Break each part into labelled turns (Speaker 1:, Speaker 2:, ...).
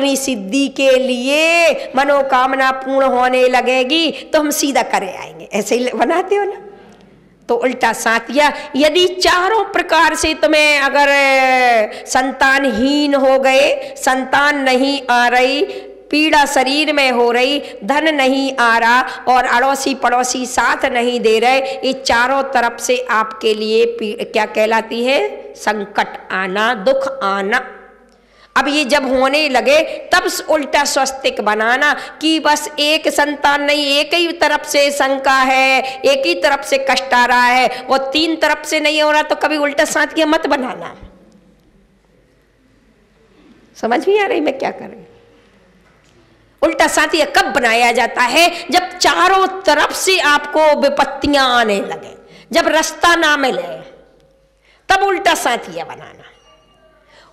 Speaker 1: अपनी सिद्धि के लिए मनोकामना पूर्ण होने लगेगी तो हम सीधा करे आएंगे, ऐसे ही बनाते हो ना। तो उल्टा साथिया, यदि चारों प्रकार से तुम्हें अगर संतानहीन हो गए, संतान नहीं आ रही, पीड़ा शरीर में हो रही, धन नहीं आ रहा और अड़ोसी पड़ोसी साथ नहीं दे रहे, ये चारों तरफ से आपके लिए क्या कहलाती है? संकट आना, दुख आना। अब ये जब होने लगे तब उल्टा स्वस्तिक बनाना कि बस एक संतान नहीं, एक ही तरफ से शंका है, एक ही तरफ से कष्ट आ रहा है, वो तीन तरफ से नहीं हो रहा, तो कभी उल्टा साथिया मत बनाना। समझ नहीं आ रही मैं क्या कर रही? उल्टा साथिया कब बनाया जाता है? जब चारों तरफ से आपको विपत्तियां आने लगे, जब रास्ता ना मिले, तब उल्टा साथिया बनाना।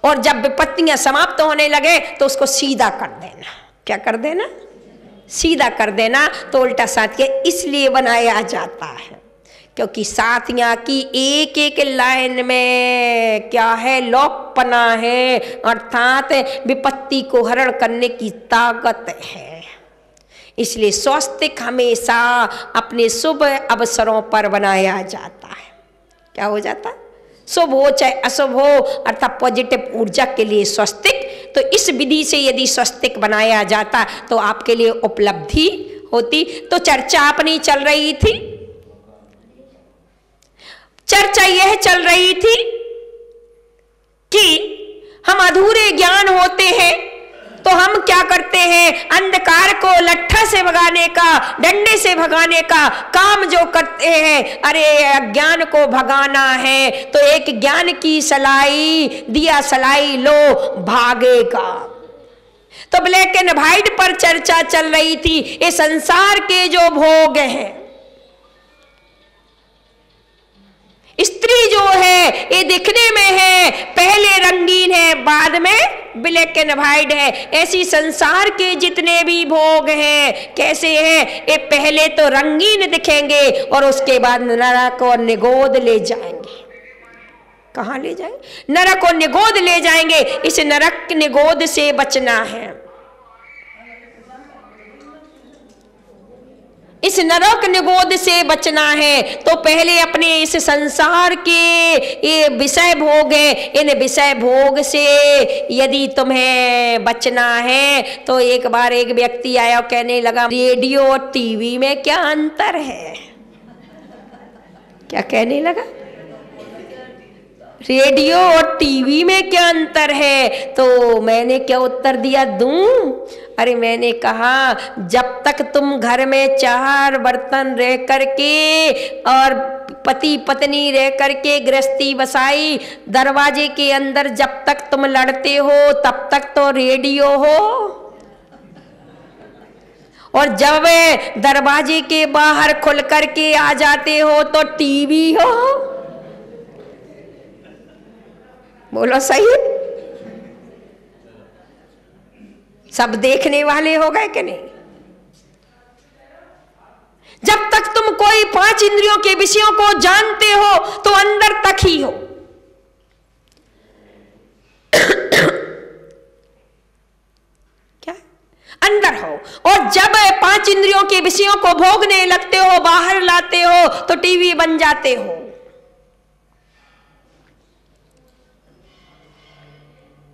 Speaker 1: और जब विपत्तियां समाप्त होने लगे तो उसको सीधा कर देना। क्या कर देना? सीधा कर देना। तो उल्टा साथिया इसलिए बनाया जाता है क्योंकि साथिया की एक एक लाइन में क्या है? लोकपना है, अर्थात विपत्ति को हरण करने की ताकत है। इसलिए स्वस्तिक हमेशा अपने शुभ अवसरों पर बनाया जाता है। क्या हो जाता है? शुभ हो चाहे अशुभ हो, अर्थात पॉजिटिव ऊर्जा के लिए स्वस्तिक। तो इस विधि से यदि स्वस्तिक बनाया जाता तो आपके लिए उपलब्धि होती। तो चर्चा अपनी चल रही थी, चर्चा यह चल रही थी कि हम अधूरे ज्ञान होते हैं तो हम क्या करते हैं? अंधकार को लट्ठा से भगाने का, डंडे से भगाने का काम जो करते हैं, अरे अज्ञान को भगाना है तो एक ज्ञान की सलाई, दिया सलाई लो, भागेगा। तो ब्लैक एंड व्हाइट पर चर्चा चल रही थी। ये संसार के जो भोग हैं, स्त्री जो है ये दिखने में है, पहले रंगीन है, बाद में ब्लैक एंड व्हाइट है। ऐसी संसार के जितने भी भोग हैं कैसे हैं? ये पहले तो रंगीन दिखेंगे और उसके बाद नरक और निगोद ले जाएंगे। कहाँ ले जाएंगे? नरक और निगोद ले जाएंगे। इस नरक निगोद से बचना है, इस नरक निगोद से बचना है। तो पहले अपने इस संसार के ये विषय भोग हैं, इन विषय भोग से यदि तुम्हें बचना है तो एक बार एक व्यक्ति आया और कहने लगा, रेडियो और टीवी में क्या अंतर है? क्या कहने लगा? रेडियो और टीवी में क्या अंतर है? तो मैंने क्या उत्तर दिया दूं? अरे मैंने कहा, जब तक तुम घर में चार बर्तन रह करके और पति पत्नी रह करके गृहस्थी बसाई, दरवाजे के अंदर जब तक तुम लड़ते हो तब तक तो रेडियो हो, और जब दरवाजे के बाहर खुल करके आ जाते हो तो टीवी हो। बोलो सही? सब देखने वाले हो गए कि नहीं? जब तक तुम कोई पांच इंद्रियों के विषयों को जानते हो तो अंदर तक ही हो। क्या? अंदर हो। और जब पांच इंद्रियों के विषयों को भोगने लगते हो, बाहर लाते हो तो टीवी बन जाते हो।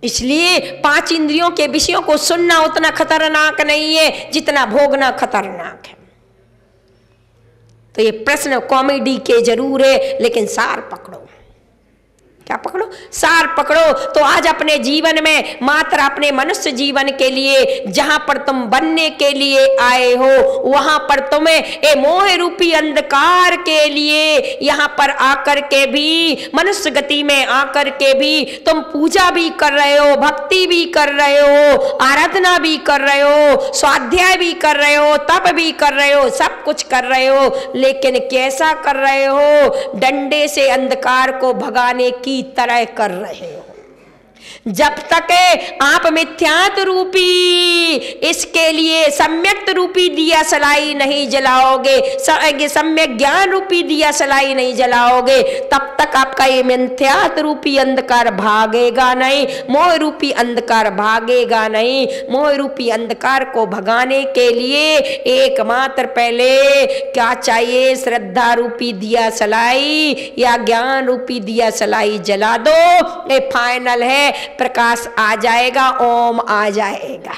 Speaker 1: इसलिए पांच इंद्रियों के विषयों को सुनना उतना खतरनाक नहीं है जितना भोगना खतरनाक है। तो ये प्रश्न कॉमेडी के जरूर है, लेकिन सार पकड़ो। क्या पकड़ो? सार पकड़ो। तो आज अपने जीवन में मात्र अपने मनुष्य जीवन के लिए जहां पर तुम बनने के लिए आए हो, वहां पर तुम्हें ए मोह रूपी अंधकार के लिए यहां पर आकर के भी, मनुष्य गति में आकर के भी तुम पूजा भी कर रहे हो, भक्ति भी कर रहे हो, आराधना भी कर रहे हो, स्वाध्याय भी कर रहे हो, तप भी कर रहे हो, सब कुछ कर रहे हो, लेकिन कैसा कर रहे हो? डंडे से अंधकार को भगाने की तरह कर रहे हो। जब तक आप मिथ्यात्व रूपी इसके लिए सम्यक्त रूपी दिया सलाई नहीं जलाओगे, सम्यक ज्ञान रूपी दिया सलाई नहीं जलाओगे, तब तक आपका ये मिथ्यात्व रूपी अंधकार भागेगा नहीं, मोह रूपी अंधकार भागेगा नहीं। मोह रूपी अंधकार को भगाने के लिए एकमात्र पहले क्या चाहिए? श्रद्धा रूपी दिया सलाई या ज्ञान रूपी दिया सलाई जला दो, ये फाइनल है। प्रकाश आ जाएगा, ओम आ जाएगा।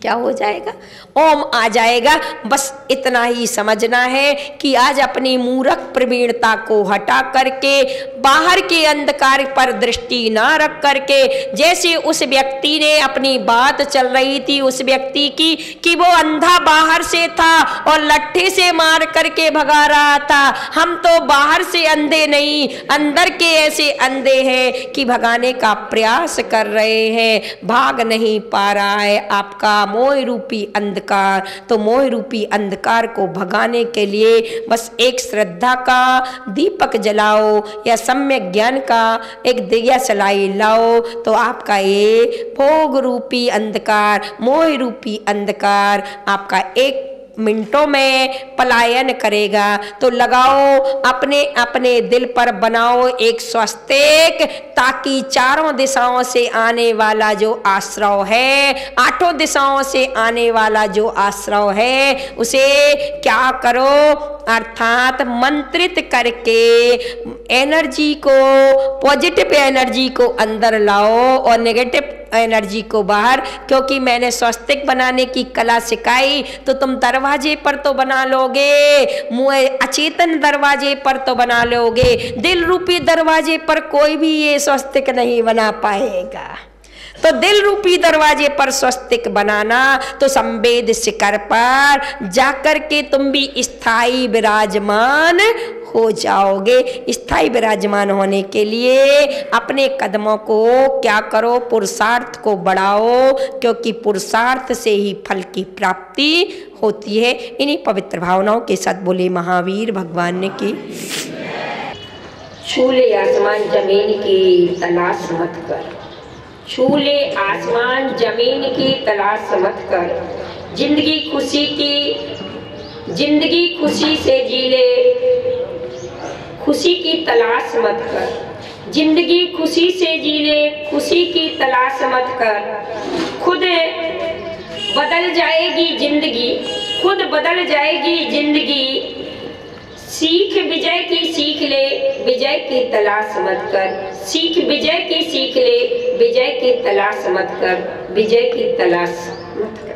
Speaker 1: क्या हो जाएगा? ओम आ जाएगा। बस इतना ही समझना है कि आज अपनी मूर्ख प्रवीणता को हटा करके बाहर के अंधकार पर दृष्टि ना रख करके, जैसे उस व्यक्ति ने अपनी बात चल रही थी उस व्यक्ति की कि वो अंधा बाहर से था और लट्ठे से मार करके भगा रहा था। हम तो बाहर से अंधे नहीं, अंदर के ऐसे अंधे हैं कि भगाने का प्रयास कर रहे हैं, भाग नहीं पा रहा है आपका मोह रूपी अंधकार। तो मोह रूपी अंधकार को भगाने के लिए बस एक श्रद्धा का दीपक जलाओ या सम्यक ज्ञान का एक दिया सलाई लाओ, तो आपका ये भोग रूपी अंधकार, मोह रूपी अंधकार आपका एक मिनटों में पलायन करेगा। तो लगाओ अपने अपने दिल पर, बनाओ एक स्वस्तिक, ताकि चारों दिशाओं से आने वाला जो आश्रव है, आठों दिशाओं से आने वाला जो आश्रव है, उसे क्या करो? अर्थात मंत्रित करके एनर्जी को, पॉजिटिव एनर्जी को अंदर लाओ और नेगेटिव एनर्जी को बाहर। क्योंकि मैंने स्वस्तिक बनाने की कला सिखाई तो तुम दरवाजे पर तो बना लोगे, मुँह अचेतन दरवाजे पर तो बना लोगे, दिल रूपी दरवाजे पर कोई भी ये स्वस्तिक नहीं बना पाएगा। तो दिल रूपी दरवाजे पर स्वस्तिक बनाना, तो संवेद शिखर पर जाकर के तुम भी स्थायी विराजमान हो जाओगे। स्थायी विराजमान होने के लिए अपने कदमों को क्या करो? पुरुषार्थ को बढ़ाओ, क्योंकि पुरुषार्थ से ही फल की प्राप्ति होती है। इन्हीं पवित्र भावनाओं के साथ बोले महावीर भगवान ने की। छूले आसमान जमीन की तलाश मत कर, छूले आसमान जमीन की तलाश मत कर, जिंदगी खुशी की, जिंदगी खुशी से जी ले, खुशी की तलाश मत कर, जिंदगी खुशी से जी ले, खुशी की तलाश मत कर। खुद बदल जाएगी जिंदगी, खुद बदल जाएगी जिंदगी, सीख विजय की सीख ले, विजय की तलाश मत कर, सीख विजय की सीख ले, विजय की तलाश मत कर, विजय की तलाश मत कर।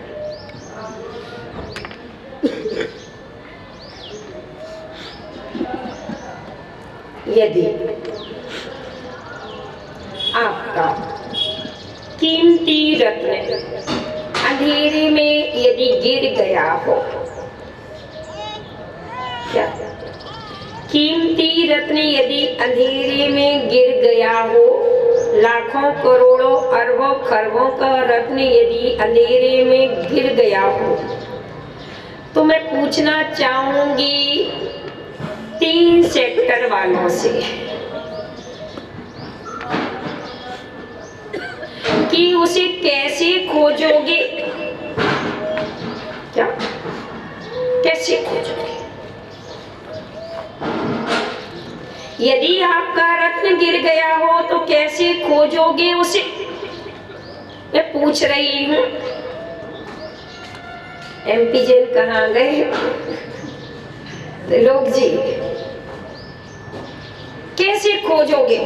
Speaker 1: यदि आपका कीमती रत्न अंधेरे में यदि गिर गया हो, क्या कीमती रत्न यदि अंधेरे में गिर गया हो, लाखों करोड़ों अरबों खरबों का रत्न यदि अंधेरे में गिर गया हो, तो मैं पूछना चाहूंगी 3 सेक्टर वालों से कि उसे कैसे खोजोगे? क्या कैसे खोजोगे? यदि आपका रत्न गिर गया हो तो कैसे खोजोगे उसे? मैं पूछ रही हूँ। MP जैन कहाँ गए? लोग जी कैसे खोजोगे?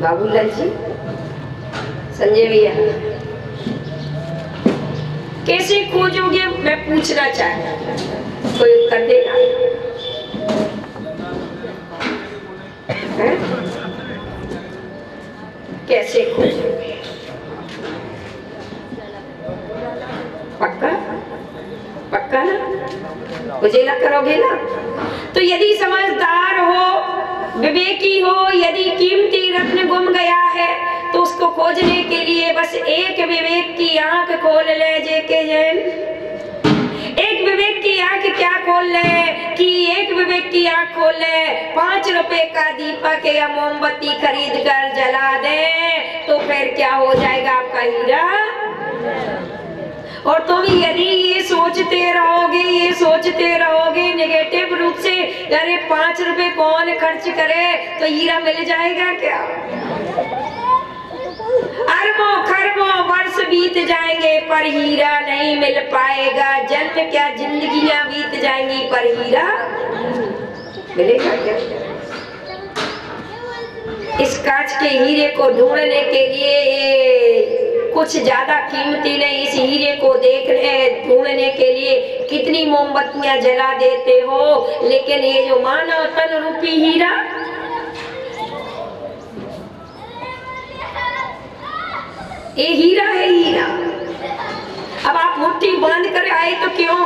Speaker 1: बाबूलाल जी, संजय भैया, कैसे खोजोगे? मैं पूछना चाहता, कोई उत्तर देगा? कैसे खोजोगे? पक्का पक्का ना? उजेला करोगे ना? तो यदि समझदार हो, विवेकी हो, यदि कीमती रत्न गुम गया है तो उसको खोजने के लिए बस एक विवेक की आंख खोल ले। जेके जैन, एक विवेक की आंख क्या खोल ले? एक विवेक की आँख खोले, 5 रुपए का दीपक या मोमबत्ती खरीद कर जला दे तो फिर क्या हो जाएगा आपका हीरा। और तुम यदि ये सोचते रहोगे नेगेटिव रूप से, अरे 5 रुपए कौन खर्च करे, तो हीरा मिल जाएगा क्या? अरबों खरबों वर्ष बीत जाएंगे पर हीरा नहीं मिल पाएगा। जन्म क्या जिंदगियां बीत जाएंगी पर हीरा मिलेगा क्या? इस कांच के हीरे को ढूंढने के लिए कुछ ज्यादा कीमती नहीं, इस हीरे को ढूंढने के लिए कितनी मोमबत्तियां जला देते हो, लेकिन ये जो मानव तन रूपी हीरा, ये हीरा है हीरा। अब आप मुट्ठी बांध कर आए तो क्यों?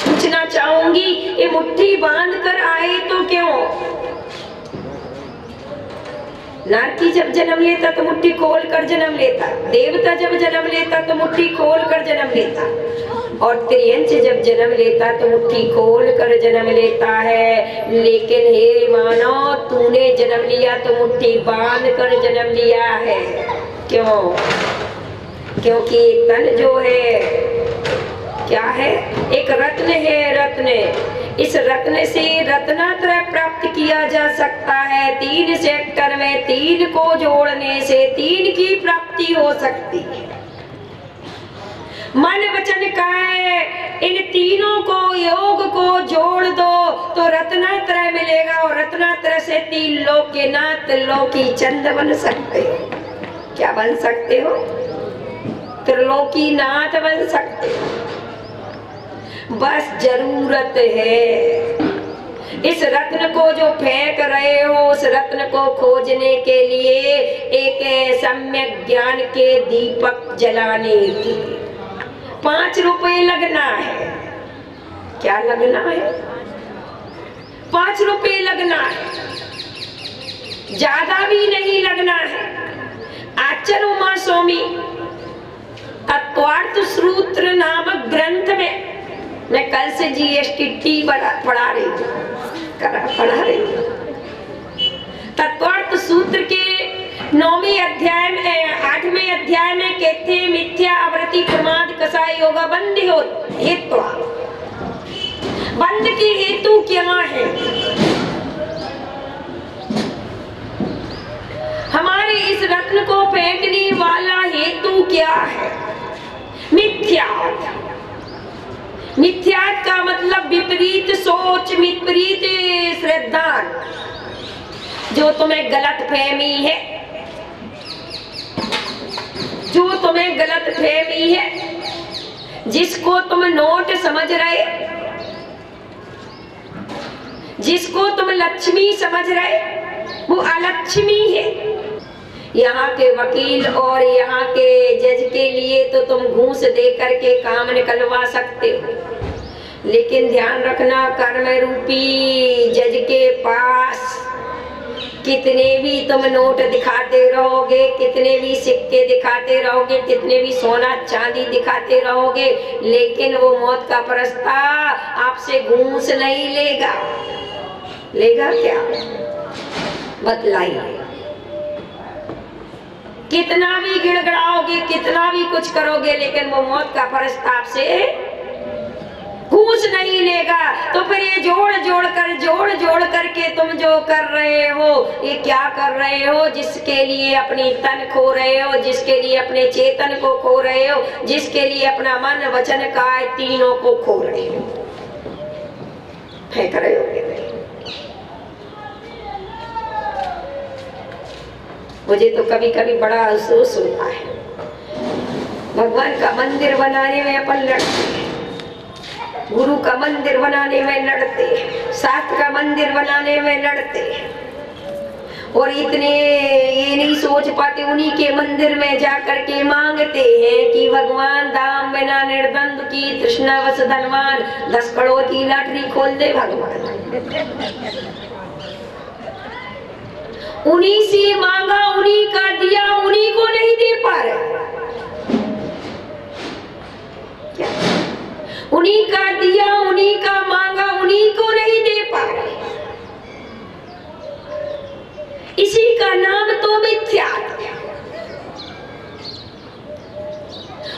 Speaker 1: पूछना चाहूंगी, ये मुट्ठी बांध कर आए तो क्यों? नारकी जब जन्म लेता तो मुट्ठी खोल कर जन्म लेता, देवता जब जन्म लेता तो मुट्ठी खोल कर जन्म लेता, और त्रियंश जब जन्म लेता तो मुट्ठी खोल कर जन्म लेता है। लेकिन हे मानव, तूने जन्म लिया तो मुट्ठी बांध कर जन्म लिया है। क्यों? क्योंकि तन जो है क्या है? एक रत्न है, रत्न। इस रत्न से रत्नात्रय प्राप्त किया जा सकता है। 3 सेक्टर में 3 को जोड़ने से 3 की प्राप्ति हो सकती है। मन वचन काया, इन तीनों को योग को जोड़ दो तो रत्नात्रय मिलेगा, और रत्नात्रय से 3 लोक के नाथ लोकी चंद बन सकते हो। क्या बन सकते हो? त्रिलोकी नाथ बन सकते हो। बस जरूरत है, इस रत्न को जो फेंक रहे हो, उस रत्न को खोजने के लिए एक सम्यक ज्ञान के दीपक जलाने की 5 रुपए लगना है। क्या लगना है? 5 रुपए लगना है, ज्यादा भी नहीं लगना है। आचार्य उमा स्वामी तत्वार्थ सूत्र नामक ग्रंथ में, मैं कल से GST पढ़ा रही हूँ, तत्वार्थ सूत्र के 9वें अध्याय में 8वें अध्याय में कहते हैं, मिथ्या आवृत्ति प्रमाद कसाय योगा बंद हो हेतु। बंद के हेतु क्या है? हमारे इस रत्न को फेंकने वाला हेतु क्या है? मिथ्यात्। मिथ्यात् का मतलब विपरीत सोच, विपरीत श्रद्धा, जो तुम्हें गलत फहमी है, जो तुम्हें गलत फहमी है, जिसको तुम नोट समझ रहे, जिसको तुम लक्ष्मी समझ रहे, वो अलक्ष्मी है। यहाँ के वकील और यहाँ के जज के लिए तो तुम घूस दे करके काम निकलवा सकते हो, लेकिन ध्यान रखना, कर्म रूपी जज के पास कितने भी तुम नोट दिखाते रहोगे, कितने भी सिक्के दिखाते रहोगे, कितने भी सोना चांदी दिखाते रहोगे, लेकिन वो मौत का प्रस्ताव आपसे घूस नहीं लेगा। लेगा क्या? बतलाइए। कितना भी गिड़गड़ाओगे, कितना भी कुछ करोगे, लेकिन वो मौत का प्रस्ताव से घूस नहीं लेगा। तो फिर ये जोड़ जोड़ करके तुम जो कर रहे हो, ये क्या कर रहे हो? जिसके लिए अपनी तन खो रहे हो, जिसके लिए अपने चेतन को खो रहे हो, जिसके लिए अपना मन वचन काया तीनों को खो रहे हो, फेंक रहे हो। मुझे तो कभी कभी बड़ा अफसोस होता है, भगवान का मंदिर बनाने में अपन लड़ते हैं, गुरु का मंदिर बनाने में लड़ते हैं, शास्त्र का मंदिर बनाने में लड़ते हैं, और इतने ये नहीं सोच पाते उन्हीं के मंदिर में जाकर के मांगते हैं कि भगवान दाम बिना निर्द्वंद की तृष्णा वश धनवान 10 करोड़ की लॉटरी खोल दे भगवान। उन्हीं से मांगा, उन्हीं का दिया, उन्हीं को नहीं दे पा रहे। क्या उन्हीं का दिया, उन्हीं का मांगा, उन्हीं को नहीं दे पा रहे। इसी का नाम तो मिथ्यात्व,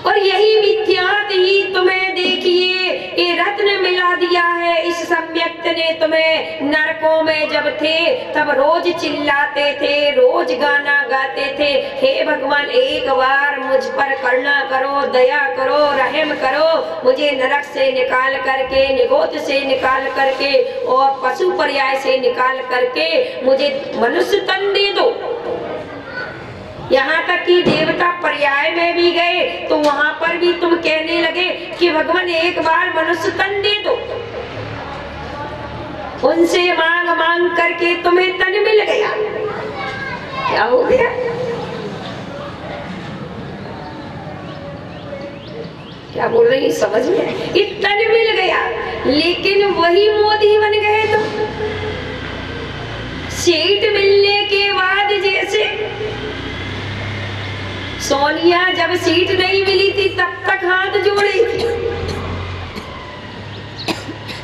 Speaker 1: और यही मिथ्यात्व ही तुम्हें देखिए ये रत्न मिला दिया है। इस सम्यक्त ने तुम्हें नरकों में जब थे तब रोज चिल्लाते थे, रोज गाना गाते थे, हे भगवान एक बार मुझ पर करुणा करो, दया करो, रहम करो, मुझे नरक से निकाल करके, निगोत से निकाल करके और पशु पर्याय से निकाल करके मुझे मनुष्य तन दे दो। यहाँ तक कि देवता पर्याय में भी गए तो वहां पर भी तुम कहने लगे कि भगवान एक बार मनुष्य तन दे दो। उनसे मांग मांग करके तुम्हें तन मिल गया। क्या हो गया? क्या बोल रही समझ में? ये तन मिल गया, लेकिन वही मोदी बन गए तुम। सीट मिलने के बाद जैसे सोनिया जब सीट नहीं मिली थी तब तक हाथ जोड़े थी।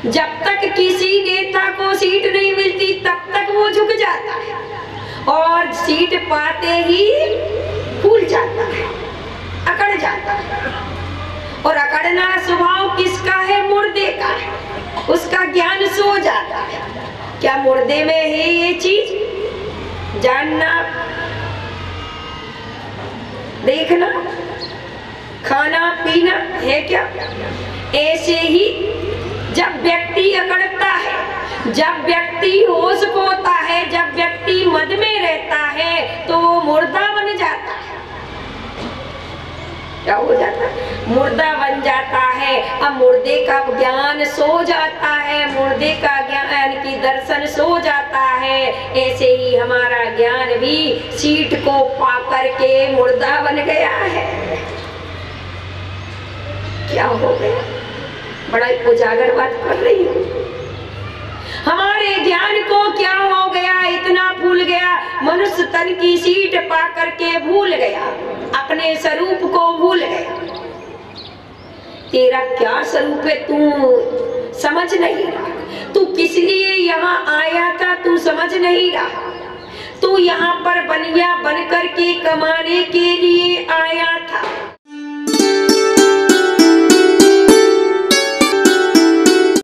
Speaker 1: जब तक किसी नेता को सीट नहीं मिलती तब तक वो झुक जाता है और सीट पाते ही फूल जाता है, अकड़ जाता है। और अकड़ना स्वभाव किसका है? मुर्दे का है। उसका ज्ञान सो जाता है। क्या मुर्दे में है ये चीज? जानना, देखना, खाना पीना है क्या? ऐसे ही जब व्यक्ति अकड़ता है, जब व्यक्ति होश खोता है, जब व्यक्ति मद में रहता है तो वो मुर्दा बन जाता है। क्या हो जाता है? मुर्दा बन जाता है। अब मुर्दे का ज्ञान सो जाता है, मुर्दे का ज्ञान की दर्शन सो जाता है। ऐसे ही हमारा ज्ञान भी सीट को पा करके मुर्दा बन गया है। क्या हो गया? बड़ा उजागर बात कर रही हूँ। हमारे ज्ञान को क्या हो गया? इतना भूल गया, मनुष्य तन की सीट पा करके भूल गया, अपने स्वरूप को भूल गया। तेरा क्या स्वरूप है तू समझ नहीं रहा। तू किस लिए यहाँ आया था तू समझ नहीं रहा। तू यहाँ पर बनिया बन करके कमाने के लिए